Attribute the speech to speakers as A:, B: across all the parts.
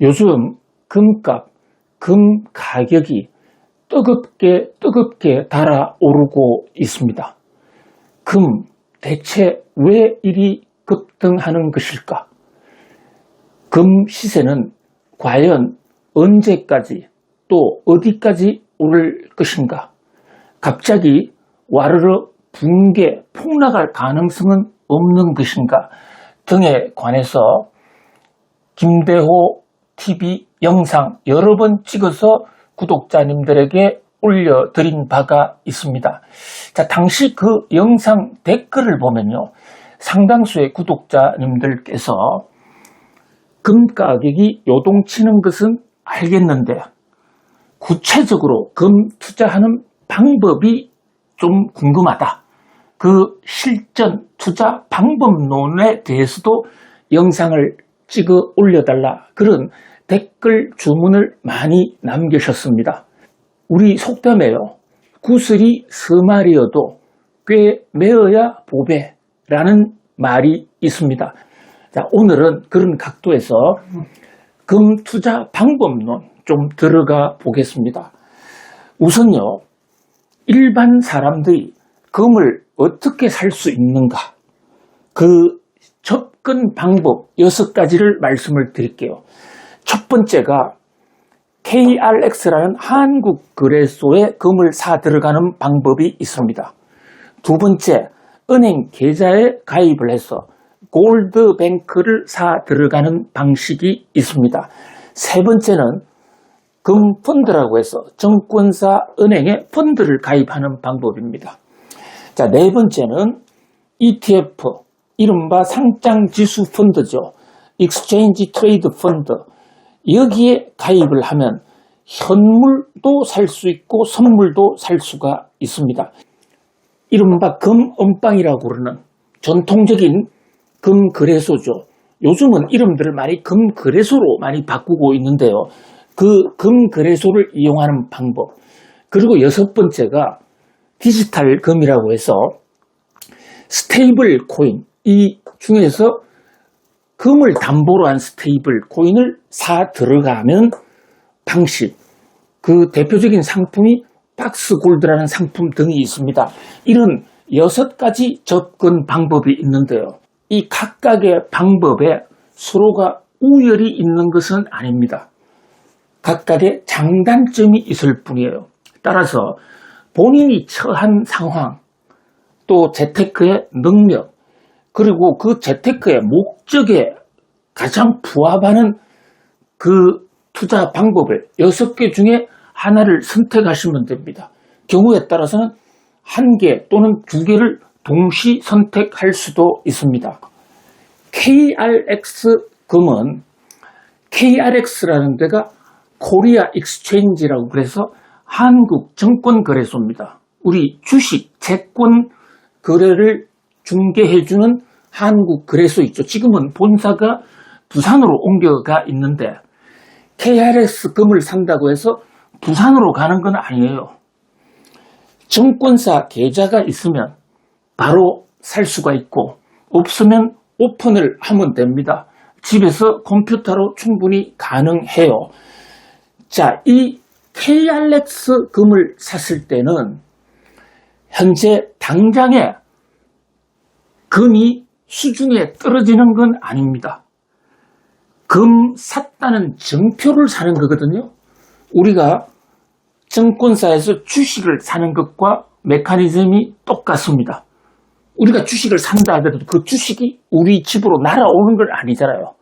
A: 요즘 금값, 금 가격이 뜨겁게 달아오르고 있습니다. 금 대체 왜 이리 급등하는 것일까? 금 시세는 과연 언제까지 또 어디까지 오를 것인가? 갑자기 와르르 붕괴 폭락할 가능성은 없는 것인가? 등에 관해서 김대호 TV 영상 여러 번 찍어서 구독자님들에게 올려드린 바가 있습니다. 자, 당시 그 영상 댓글을 보면요, 상당수의 구독자님들께서 금 가격이 요동치는 것은 알겠는데 구체적으로 금 투자하는 방법이 좀 궁금하다. 그 실전 투자 방법론에 대해서도 영상을 찍어 올려달라, 그런 댓글 주문을 많이 남기셨습니다. 우리 속담에요, 구슬이 서말이어도 꽤 매어야 보배라는 말이 있습니다. 자, 오늘은 그런 각도에서 금 투자 방법론 좀 들어가 보겠습니다. 우선요, 일반 사람들이 금을 어떻게 살 수 있는가, 그 접근 방법 6가지를 말씀을 드릴게요. 첫 번째가 KRX라는 한국거래소에 금을 사 들어가는 방법이 있습니다. 두 번째, 은행 계좌에 가입을 해서 골드뱅크를 사 들어가는 방식이 있습니다. 세 번째는 금펀드라고 해서 증권사 은행에 펀드를 가입하는 방법입니다. 자, 네 번째는 ETF, 이른바 상장지수 펀드죠. 익스체인지 트레이드 펀드. 여기에 가입을 하면 현물도 살 수 있고 선물도 살 수가 있습니다. 이른바 금은방이라고 그러는 전통적인 금거래소죠. 요즘은 이름들을 많이 금거래소로 많이 바꾸고 있는데요. 그 금거래소를 이용하는 방법. 그리고 6번째가 디지털 금이라고 해서 스테이블 코인, 이 중에서 금을 담보로 한 스테이블 코인을 사 들어가면 방식. 그 대표적인 상품이 박스골드라는 상품 등이 있습니다. 이런 6가지 접근 방법이 있는데요. 이 각각의 방법에 서로가 우열이 있는 것은 아닙니다. 각각의 장단점이 있을 뿐이에요. 따라서 본인이 처한 상황, 또 재테크의 능력, 그리고 그 재테크의 목적에 가장 부합하는 그 투자 방법을 6개 중에 하나를 선택하시면 됩니다. 경우에 따라서는 1개 또는 2개를 동시 선택할 수도 있습니다. KRX 금은 KRX라는 데가 코리아 익스체인지라고 그래서 한국 증권거래소입니다. 우리 주식, 채권 거래를 중개해주는 한국 거래소 있죠. 지금은 본사가 부산으로 옮겨가 있는데 KRX 금을 산다고 해서 부산으로 가는 건 아니에요. 증권사 계좌가 있으면 바로 살 수가 있고, 없으면 오픈을 하면 됩니다. 집에서 컴퓨터로 충분히 가능해요. 자, 이 KRX 금을 샀을 때는 현재 당장에 금이 수중에 떨어지는 건 아닙니다. 금 샀다는 증표를 사는 거거든요. 우리가 증권사에서 주식을 사는 것과 메커니즘이 똑같습니다. 우리가 주식을 산다 하더라도 그 주식이 우리 집으로 날아오는 건 아니잖아요.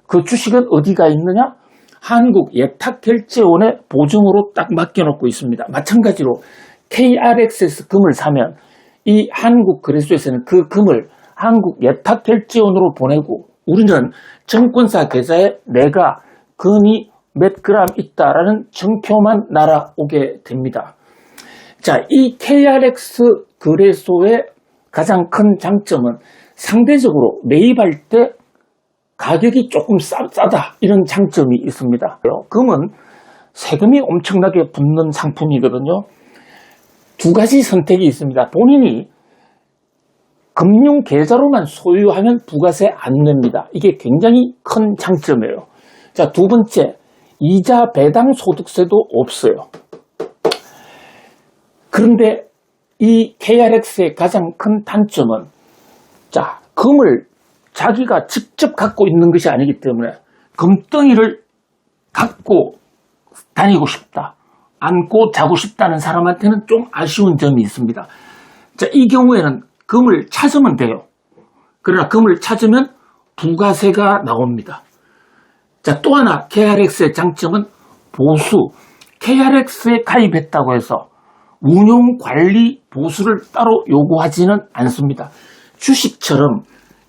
A: 그 주식은 어디가 있느냐? 한국예탁결제원의 보증으로 딱 맡겨놓고 있습니다. 마찬가지로 KRX에서 금을 사면 이 한국거래소에서는 그 금을 한국예탁결제원으로 보내고, 우리는 증권사 계좌에 내가 금이 몇 그램 있다라는 증표만 날아오게 됩니다. 자, 이 KRX 거래소의 가장 큰 장점은 상대적으로 매입할 때 가격이 조금 싸다, 이런 장점이 있습니다. 금은 세금이 엄청나게 붙는 상품이거든요. 2가지 선택이 있습니다. 본인이 금융계좌로만 소유하면 부가세 안 냅니다. 이게 굉장히 큰 장점이에요. 자, 두 번째, 이자 배당 소득세도 없어요. 그런데 이 KRX의 가장 큰 단점은, 자, 금을 자기가 직접 갖고 있는 것이 아니기 때문에 금덩이를 갖고 다니고 싶다, 안고 자고 싶다는 사람한테는 좀 아쉬운 점이 있습니다. 자, 이 경우에는 금을 찾으면 돼요. 그러나 금을 찾으면 부가세가 나옵니다. 자, 또 하나 KRX의 장점은 보수. KRX에 가입했다고 해서 운용 관리 보수를 따로 요구하지는 않습니다. 주식처럼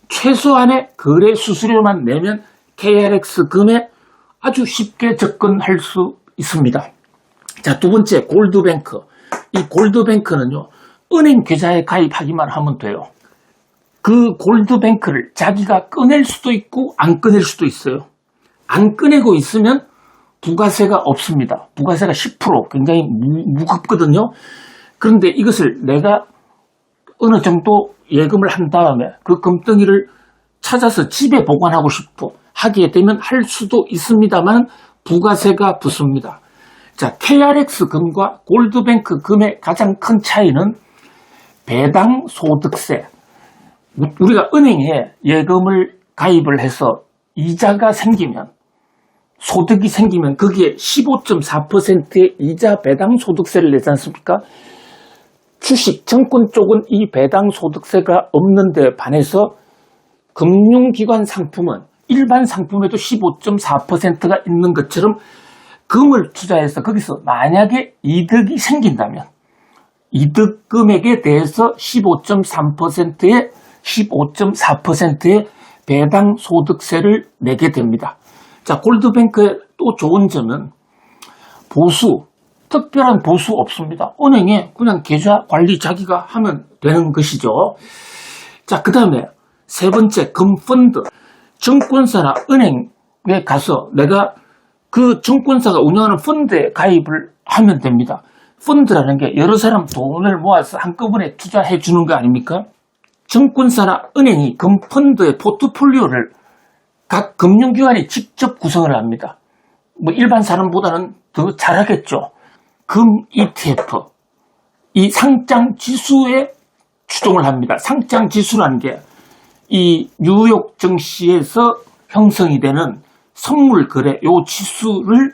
A: 최소한의 거래 수수료만 내면 KRX 금에 아주 쉽게 접근할 수 있습니다. 자, 두 번째, 골드뱅크. 이 골드뱅크는요, 은행 계좌에 가입하기만 하면 돼요. 그 골드뱅크를 자기가 꺼낼 수도 있고 안 꺼낼 수도 있어요. 안 꺼내고 있으면 부가세가 없습니다. 부가세가 10%, 굉장히 무겁거든요. 그런데 이것을 내가 어느 정도 예금을 한 다음에 그 금덩이를 찾아서 집에 보관하고 싶어 하게 되면 할 수도 있습니다만 부가세가 붙습니다. 자, KRX 금과 골드뱅크 금의 가장 큰 차이는 배당 소득세. 우리가 은행에 예금을 가입을 해서 이자가 생기면, 소득이 생기면 거기에 15.4%의 이자 배당 소득세를 내지 않습니까? 주식, 증권 쪽은 이 배당 소득세가 없는데 반해서 금융기관 상품은 일반 상품에도 15.4%가 있는 것처럼 금을 투자해서 거기서 만약에 이득이 생긴다면 이득 금액에 대해서 15.4%의 배당 소득세를 내게 됩니다. 자, 골드뱅크의 또 좋은 점은 보수, 특별한 보수 없습니다. 은행에 그냥 계좌 관리 자기가 하면 되는 것이죠. 자, 그 다음에 세 번째, 금펀드. 증권사나 은행에 가서 내가 그 증권사가 운영하는 펀드에 가입을 하면 됩니다. 펀드라는 게 여러 사람 돈을 모아서 한꺼번에 투자해 주는 거 아닙니까? 증권사나 은행이 금펀드의 포트폴리오를 각 금융기관이 직접 구성을 합니다. 뭐 일반 사람보다는 더 잘하겠죠. 금 ETF, 이 상장 지수에 추종을 합니다. 상장 지수라는 게 이 뉴욕 증시에서 형성이 되는 선물 거래 요 지수를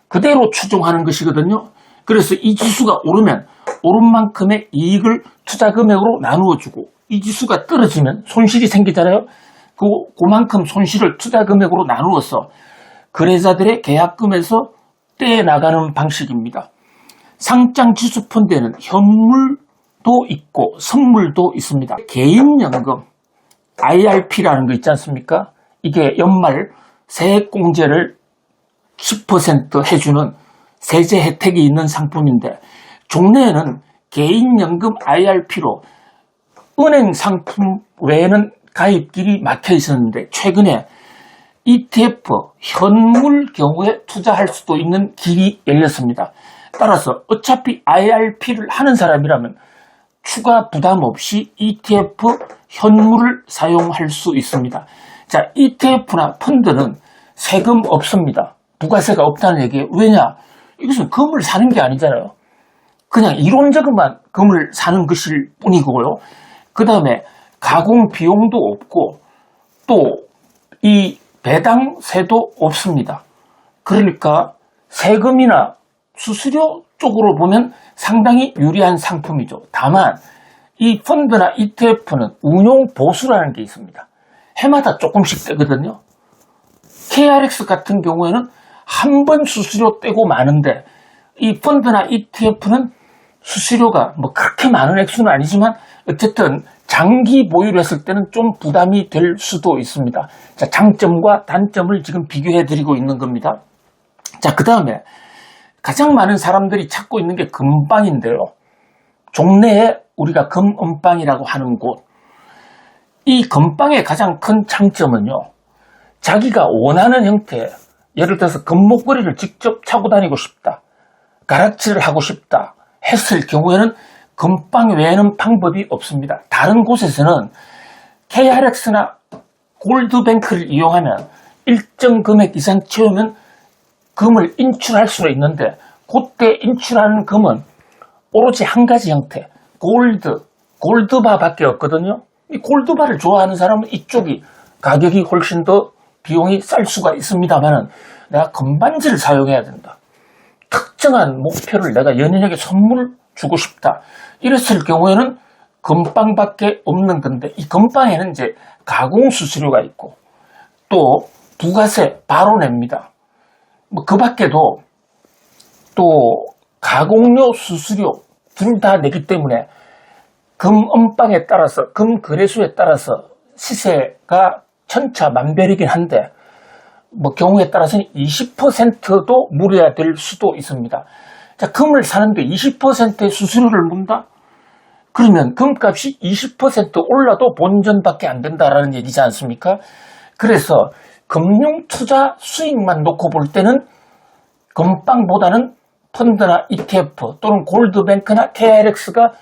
A: 그대로 추종하는 것이거든요. 그래서 이 지수가 오르면 오른 만큼의 이익을 투자 금액으로 나누어 주고, 이 지수가 떨어지면 손실이 생기잖아요. 그만큼 손실을 투자 금액으로 나누어서 거래자들의 계약금에서 떼어 나가는 방식입니다. 상장 지수 펀드에는 현물도 있고 선물도 있습니다. 개인연금 IRP라는 거 있지 않습니까? 이게 연말 세액공제를 10% 해주는 세제 혜택이 있는 상품인데, 종래에는 개인연금 IRP로 은행 상품 외에는 가입길이 막혀 있었는데 최근에 ETF, 현물 경우에 투자할 수도 있는 길이 열렸습니다. 따라서 어차피 IRP를 하는 사람이라면 추가 부담 없이 ETF, 현물을 사용할 수 있습니다. 자, ETF나 펀드는 세금 없습니다. 부가세가 없다는 얘기예요. 왜냐? 이것은 금을 사는 게 아니잖아요. 그냥 이론적으로만 금을 사는 것일 뿐이고요. 그 다음에 가공 비용도 없고 또 이 배당세도 없습니다. 그러니까 세금이나 수수료 쪽으로 보면 상당히 유리한 상품이죠. 다만 이 펀드나 ETF는 운용 보수라는 게 있습니다. 해마다 조금씩 떼거든요. KRX 같은 경우에는 한 번 수수료 떼고 마는데, 이 펀드나 ETF는 수수료가 뭐 그렇게 많은 액수는 아니지만 어쨌든 장기 보유를 했을 때는 좀 부담이 될 수도 있습니다. 자, 장점과 단점을 지금 비교해 드리고 있는 겁니다. 자, 그 다음에 가장 많은 사람들이 찾고 있는 게 금방인데요. 종래에 우리가 금은방이라고 하는 곳, 이 금방의 가장 큰 장점은요, 자기가 원하는 형태, 예를 들어서 금목걸이를 직접 차고 다니고 싶다, 가락지를 하고 싶다 했을 경우에는 금방 외에는 방법이 없습니다. 다른 곳에서는 KRX나 골드뱅크를 이용하면 일정 금액 이상 채우면 금을 인출할 수는 있는데 그때 인출하는 금은 오로지 한 가지 형태, 골드바밖에 없거든요. 이 골드바를 좋아하는 사람은 이쪽이 가격이 훨씬 더 비용이 쌀 수가 있습니다만은 내가 금반지를 사용해야 된다. 특정한 목표를 내가 연인에게 선물 주고 싶다. 이랬을 경우에는 금빵밖에 없는 건데 이 금빵에는 이제 가공 수수료가 있고 또 부가세 바로 냅니다. 뭐 그 밖에도 또 가공료 수수료 둘 다 내기 때문에 금 엄빵에 따라서 금 거래소에 따라서 시세가 천차만별이긴 한데 뭐 경우에 따라서는 20%도 물어야 될 수도 있습니다. 자, 금을 사는데 20%의 수수료를 문다? 그러면 금값이 20% 올라도 본전밖에 안 된다라는 얘기지 않습니까? 그래서 금융투자 수익만 놓고 볼 때는 금빵보다는 펀드나 ETF 또는 골드뱅크나 KRX가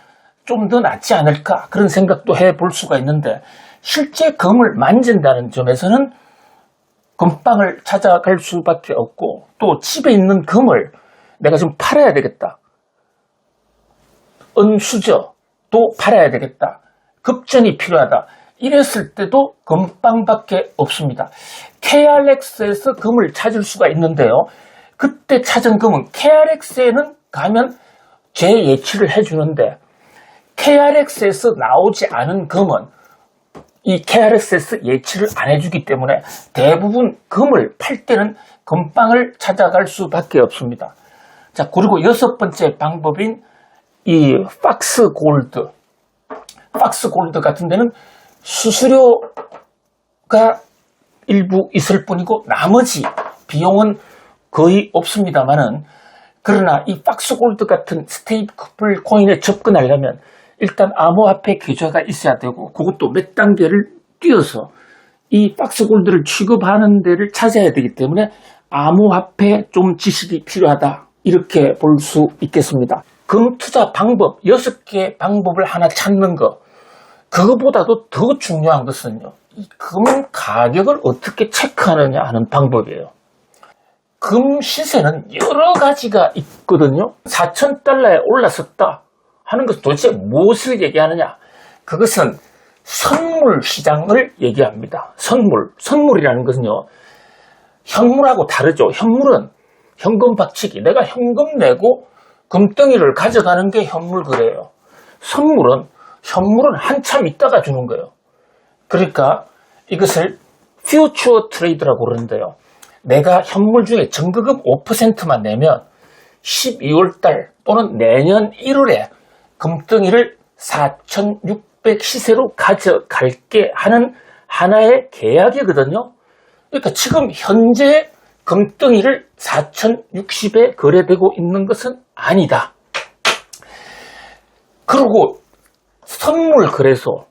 A: 좀 더 낫지 않을까 그런 생각도 해볼 수가 있는데 실제 금을 만진다는 점에서는 금빵을 찾아갈 수밖에 없고 또 집에 있는 금을 내가 좀 팔아야 되겠다. 은수저도 팔아야 되겠다. 급전이 필요하다. 이랬을 때도 금빵밖에 없습니다. KRX에서 금을 찾을 수가 있는데요. 그때 찾은 금은 KRX에는 가면 재예치를 해주는데 KRX에서 나오지 않은 금은 이 KRX에서 예치를 안 해주기 때문에 대부분 금을 팔 때는 금빵을 찾아갈 수밖에 없습니다. 자, 그리고 여섯 번째 방법인 이 박스골드 같은 데는 수수료가 일부 있을 뿐이고 나머지 비용은 거의 없습니다만은 그러나 이 박스골드 같은 스테이플 코인에 접근하려면 일단 암호화폐 계좌가 있어야 되고 그것도 몇 단계를 뛰어서 이 박스골드를 취급하는 데를 찾아야 되기 때문에 암호화폐 좀 지식이 필요하다 이렇게 볼 수 있겠습니다. 금 투자 방법 6개 방법을 하나 찾는 거 그거보다도 더 중요한 것은요. 이 금 가격을 어떻게 체크하느냐 하는 방법이에요. 금 시세는 여러 가지가 있거든요. 4,000달러에 올랐었다 하는 것은 도대체 무엇을 얘기하느냐? 그것은 선물 시장을 얘기합니다. 선물이라는 것은요. 현물하고 다르죠. 현물은 현금 박치기. 내가 현금 내고 금덩이를 가져가는 게 현물 거래예요. 선물은 한참 있다가 주는 거예요. 그러니까 이것을 퓨처 트레이드라고 그러는데요. 내가 현물 중에 정기금 5%만 내면 12월달 또는 내년 1월에 금덩이를 4,600 시세로 가져갈게 하는 하나의 계약이거든요. 그러니까 지금 현재 금덩이를 4,060에 거래되고 있는 것은 아니다. 그리고 선물 거래소,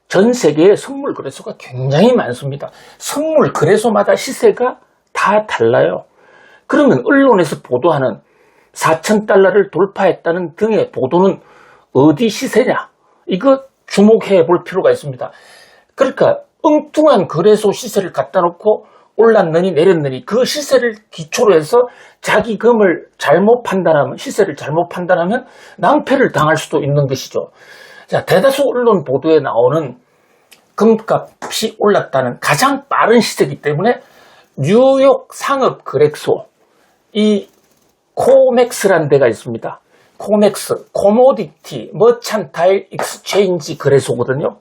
A: 전 세계의 선물 거래소가 굉장히 많습니다. 선물 거래소마다 시세가 다 달라요. 그러면 언론에서 보도하는 4,000달러를 돌파했다는 등의 보도는 어디 시세냐? 이거 주목해 볼 필요가 있습니다. 그러니까 엉뚱한 거래소 시세를 갖다 놓고 올랐느니 내렸느니 그 시세를 기초로 해서 자기 금을 잘못 판단하면 시세를 잘못 판단하면 낭패를 당할 수도 있는 것이죠. 자, 대다수 언론 보도에 나오는 금값이 올랐다는 가장 빠른 시세이기 때문에 뉴욕 상업 거래소 이 코맥스라는 데가 있습니다. 코맥스, 코모디티 머찬타일 익스체인지 거래소거든요.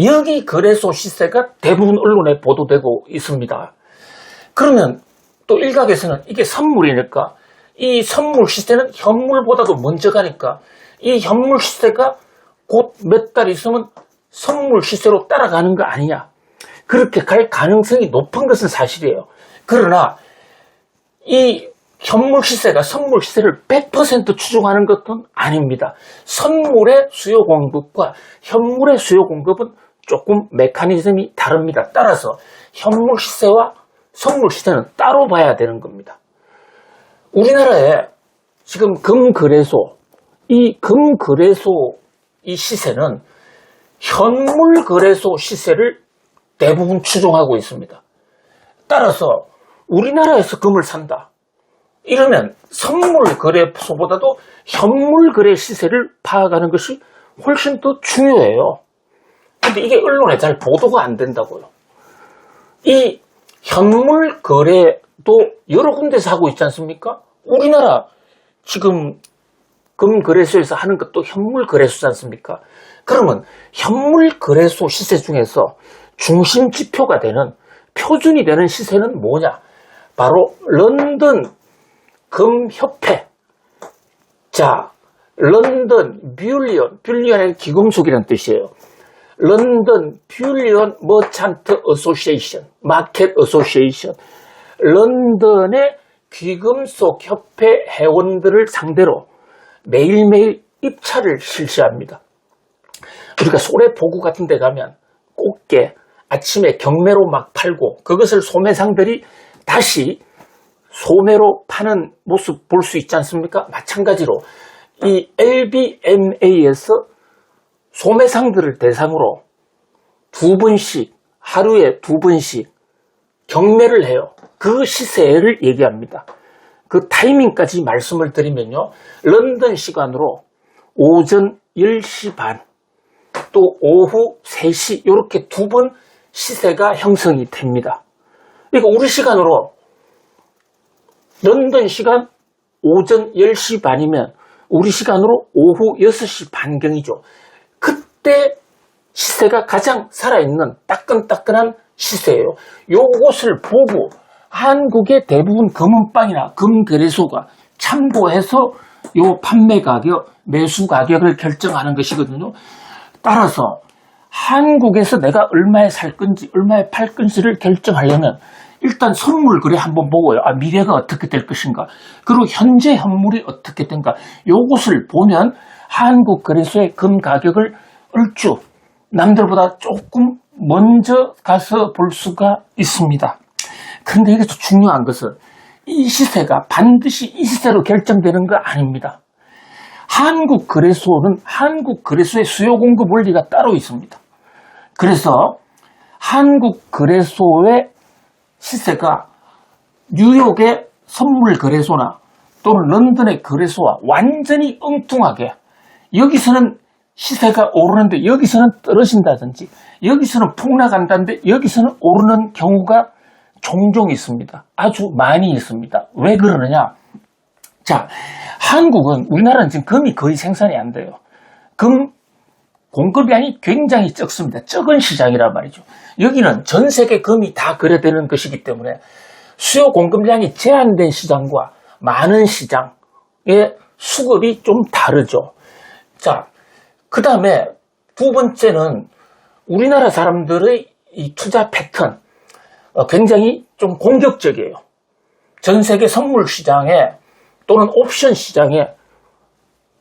A: 여기 거래소 시세가 대부분 언론에 보도되고 있습니다. 그러면 또 일각에서는 이게 선물이니까 이 선물 시세는 현물보다도 먼저 가니까 이 현물 시세가 곧 몇 달 있으면 선물 시세로 따라가는 거 아니냐. 그렇게 갈 가능성이 높은 것은 사실이에요. 그러나 이 현물 시세가 선물 시세를 100% 추종하는 것은 아닙니다. 선물의 수요 공급과 현물의 수요 공급은 조금 메커니즘이 다릅니다. 따라서 현물 시세와 선물 시세는 따로 봐야 되는 겁니다. 우리나라에 지금 금거래소, 이 금거래소 이 시세는 현물 거래소 시세를 대부분 추종하고 있습니다. 따라서 우리나라에서 금을 산다. 이러면 선물 거래소보다도 현물 거래 시세를 파악하는 것이 훨씬 더 중요해요. 근데 이게 언론에 잘 보도가 안 된다고요. 이 현물 거래도 여러 군데서 하고 있지 않습니까? 우리나라 지금 금거래소에서 하는 것도 현물 거래소지 않습니까? 그러면 현물 거래소 시세 중에서 중심 지표가 되는, 표준이 되는 시세는 뭐냐? 바로 런던 금협회. 자, 런던 뷰리언은 기금속이라는 뜻이에요. 런던 뷰리언 머찬트 어소시에이션, 마켓 어소시에이션. 런던의 귀금속 협회 회원들을 상대로 매일매일 입찰을 실시합니다. 우리가 소래포구 같은 데 가면 꽃게 아침에 경매로 막 팔고 그것을 소매상들이 다시 소매로 파는 모습 볼 수 있지 않습니까? 마찬가지로 이 LBMA에서 소매상들을 대상으로 하루에 두 번씩 경매를 해요. 그 시세를 얘기합니다. 그 타이밍까지 말씀을 드리면요. 런던 시간으로 오전 10시 반, 또 오후 3시 이렇게 두 번 시세가 형성이 됩니다. 그러니까 우리 시간으로 런던 시간 오전 10시 반이면 우리 시간으로 오후 6시 반경이죠. 그때 시세가 가장 살아있는 따끈따끈한 시세예요. 요것을 보고 한국의 대부분 금은방이나 금거래소가 참고해서 요 판매 가격, 매수 가격을 결정하는 것이거든요. 따라서 한국에서 내가 얼마에 살 건지, 얼마에 팔 건지를 결정하려면 일단 선물 거래 한번 보고요. 미래가 어떻게 될 것인가. 그리고 현재 현물이 어떻게 된가. 요것을 보면 한국 거래소의 금 가격을 얼추 남들보다 조금 먼저 가서 볼 수가 있습니다. 그런데 이게 더 중요한 것은 이 시세가 반드시 이 시세로 결정되는 거 아닙니다. 한국 거래소는 한국 거래소의 수요 공급 원리가 따로 있습니다. 그래서 한국 거래소의 시세가 뉴욕의 선물 거래소나 또는 런던의 거래소와 완전히 엉뚱하게 여기서는 시세가 오르는데 여기서는 떨어진다든지 여기서는 폭락한다는데 여기서는 오르는 경우가 종종 있습니다. 아주 많이 있습니다. 왜 그러느냐? 자, 한국은, 우리나라는 지금 금이 거의 생산이 안 돼요. 금 공급량이 굉장히 적습니다. 적은 시장이란 말이죠. 여기는 전 세계 금이 다 거래되는 것이기 때문에 수요 공급량이 제한된 시장과 많은 시장의 수급이 좀 다르죠. 자, 그 다음에 두 번째는 우리나라 사람들의 이 투자 패턴, 굉장히 좀 공격적이에요. 전 세계 선물 시장에 또는 옵션 시장에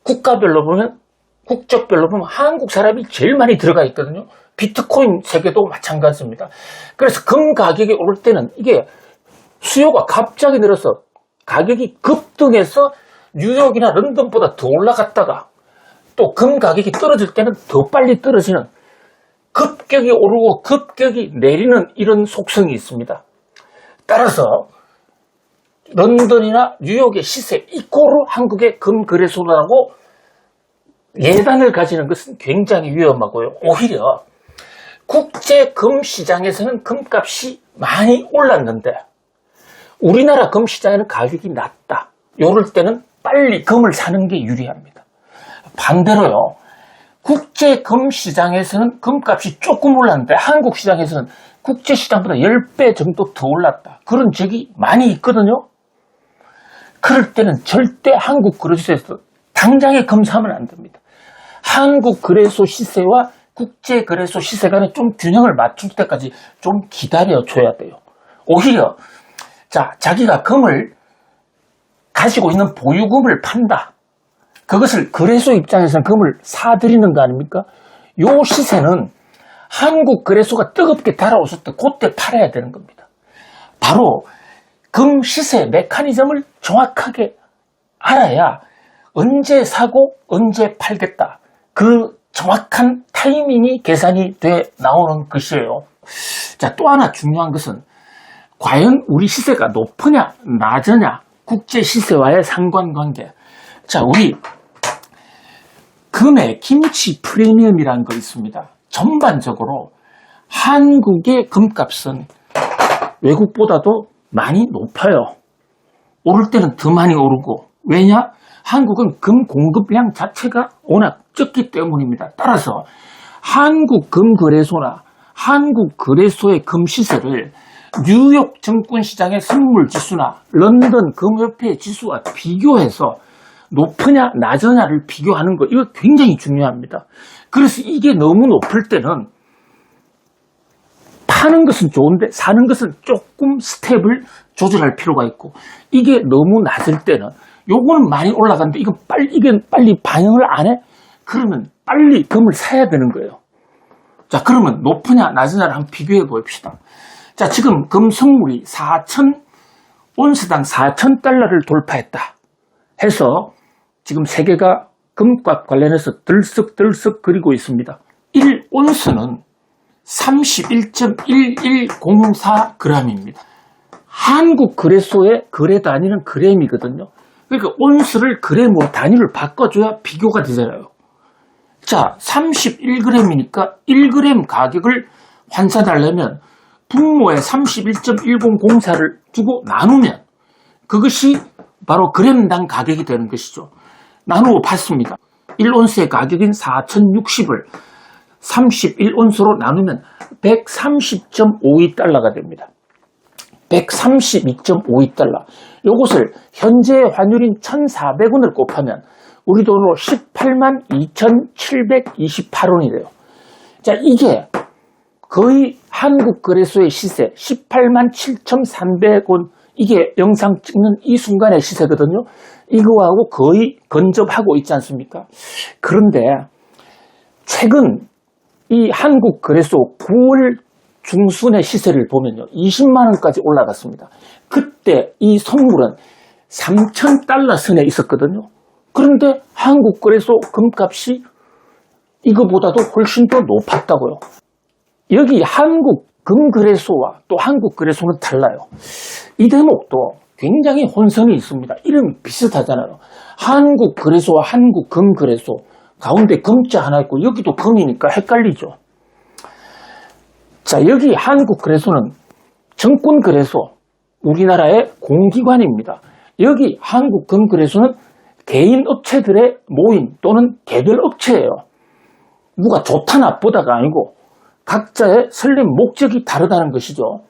A: 국가별로 보면, 국적별로 보면 한국 사람이 제일 많이 들어가 있거든요. 비트코인 세계도 마찬가지입니다. 그래서 금 가격이 오를 때는 이게 수요가 갑자기 늘어서 가격이 급등해서 뉴욕이나 런던보다 더 올라갔다가 또 금 가격이 떨어질 때는 더 빨리 떨어지는, 급격히 오르고 급격히 내리는 이런 속성이 있습니다. 따라서 런던이나 뉴욕의 시세 이꼬르 한국의 금거래소라고 예단을 가지는 것은 굉장히 위험하고요. 오히려 국제 금시장에서는 금값이 많이 올랐는데 우리나라 금시장에는 가격이 낮다. 이럴 때는 빨리 금을 사는 게 유리합니다. 반대로요. 국제 금시장에서는 금값이 조금 올랐는데 한국 시장에서는 국제 시장보다 10배 정도 더 올랐다. 그런 적이 많이 있거든요. 그럴 때는 절대 한국 거래소에서 당장에 금 사면 안 됩니다. 한국 거래소 시세와 국제 거래소 시세 간에 좀 균형을 맞출 때까지 좀 기다려줘야 돼요. 오히려 자기가 금을 가지고 있는 보유금을 판다. 그것을 거래소 입장에서는 금을 사들이는 거 아닙니까? 요 시세는 한국 거래소가 뜨겁게 달아오실 때 그때 팔아야 되는 겁니다. 바로 금 시세 메커니즘을 정확하게 알아야 언제 사고 언제 팔겠다. 그 정확한 타이밍이 계산이 돼 나오는 것이에요. 자, 또 하나 중요한 것은 과연 우리 시세가 높으냐 낮으냐, 국제 시세와의 상관관계. 자, 우리 금의 김치 프리미엄이라는 거 있습니다. 전반적으로 한국의 금값은 외국보다도 많이 높아요. 오를 때는 더 많이 오르고. 왜냐? 한국은 금 공급량 자체가 워낙 적기 때문입니다. 따라서 한국금거래소나 한국거래소의 금 시세를 뉴욕 증권시장의 선물지수나 런던 금협회 지수와 비교해서 높으냐 낮으냐를 비교하는 거, 이거 굉장히 중요합니다. 그래서 이게 너무 높을 때는 파는 것은 좋은데 사는 것은 조금 스텝을 조절할 필요가 있고, 이게 너무 낮을 때는 요거는 많이 올라가는데 이게 빨리 반영을 안 해? 그러면 빨리 금을 사야 되는 거예요. 자, 그러면 높으냐 낮으냐를 한번 비교해 봅시다. 자, 지금 금 선물이 온스당 4,000달러를 돌파했다 해서 지금 세계가 금값 관련해서 들썩들썩 그리고 있습니다. 1온스는 31.1104g입니다. 한국 거래소의 거래 단위는 그램이거든요. 그러니까 온스를 그램으로 단위를 바꿔줘야 비교가 되잖아요. 자, 31g이니까 1g 가격을 환산하려면 분모에 31.1004를 두고 나누면 그것이 바로 그램당 가격이 되는 것이죠. 나누어 봤습니다. 1온스의 가격인 4,060을 31온스로 나누면 130.52달러가 됩니다. 132.52달러. 요것을 현재 환율인 1,400원을 곱하면 우리 돈으로 182,728원이래요. 자, 이게 거의 한국거래소의 시세 187,300원, 이게 영상 찍는 이 순간의 시세거든요. 이거하고 거의 근접하고 있지 않습니까? 그런데 최근 이 한국거래소 9월 중순의 시세를 보면요, 20만원까지 올라갔습니다. 그때 이 선물은 3,000달러 선에 있었거든요. 그런데 한국거래소 금값이 이거보다도 훨씬 더 높았다고요. 여기 한국금거래소와 또 한국거래소는 달라요. 이 대목도 굉장히 혼선이 있습니다. 이름이 비슷하잖아요. 한국거래소와 한국금거래소, 가운데 금자 하나 있고 여기도 금이니까 헷갈리죠. 자, 여기 한국거래소는 정권거래소, 우리나라의 공기관입니다. 여기 한국금거래소는 개인 업체들의 모임 또는 개별 업체예요. 누가 좋다 나쁘다가 아니고 각자의 설립 목적이 다르다는 것이죠.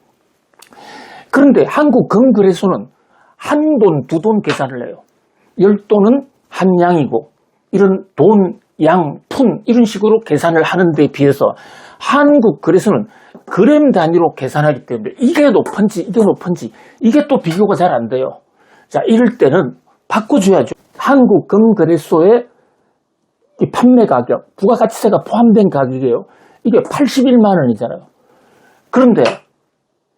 A: 그런데 한국금거래소는 한 돈, 두 돈 계산을 해요. 10돈은 한 양이고, 이런 돈, 양, 푼 이런 식으로 계산을 하는 데 비해서 한국거래소는 그램 단위로 계산하기 때문에 이게 높은지 이게 높은지 이게 또 비교가 잘 안 돼요. 자, 이럴 때는 바꿔줘야죠. 한국금거래소의 이 판매 가격, 부가가치세가 포함된 가격이에요. 이게 81만 원이잖아요. 그런데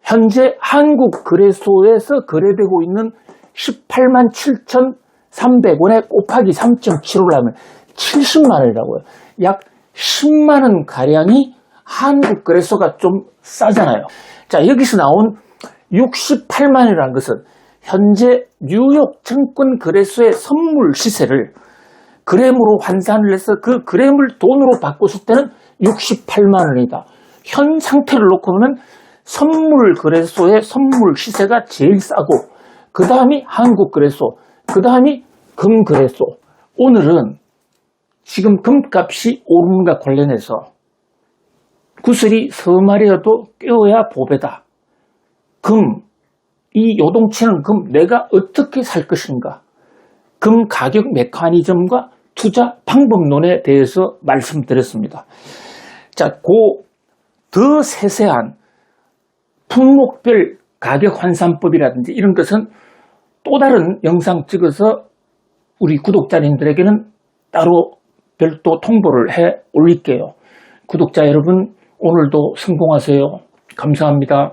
A: 현재 한국거래소에서 거래되고 있는 18만 7,300원에 곱하기 3.75를 하면 70만 원이라고요. 약 10만 원 가량이 한국거래소가 좀 싸잖아요. 자, 여기서 나온 68만 원이라는 것은 현재 뉴욕 증권거래소의 선물 시세를 그램으로 환산을 해서 그 그램을 돈으로 바꿨을 때는 68만 원이다. 현 상태를 놓고 보면 선물 거래소의 선물 시세가 제일 싸고, 그 다음이 한국거래소, 그 다음이 금거래소. 오늘은 지금 금값이 오름과 관련해서 구슬이 서말이어도 껴야 보배다. 이 요동치는 금 내가 어떻게 살 것인가. 금 가격 메커니즘과 투자 방법론에 대해서 말씀드렸습니다. 자, 더 세세한 품목별 가격 환산법이라든지 이런 것은 또 다른 영상 찍어서 우리 구독자님들에게는 따로 별도 통보를 해 올릴게요. 구독자 여러분, 오늘도 성공하세요. 감사합니다.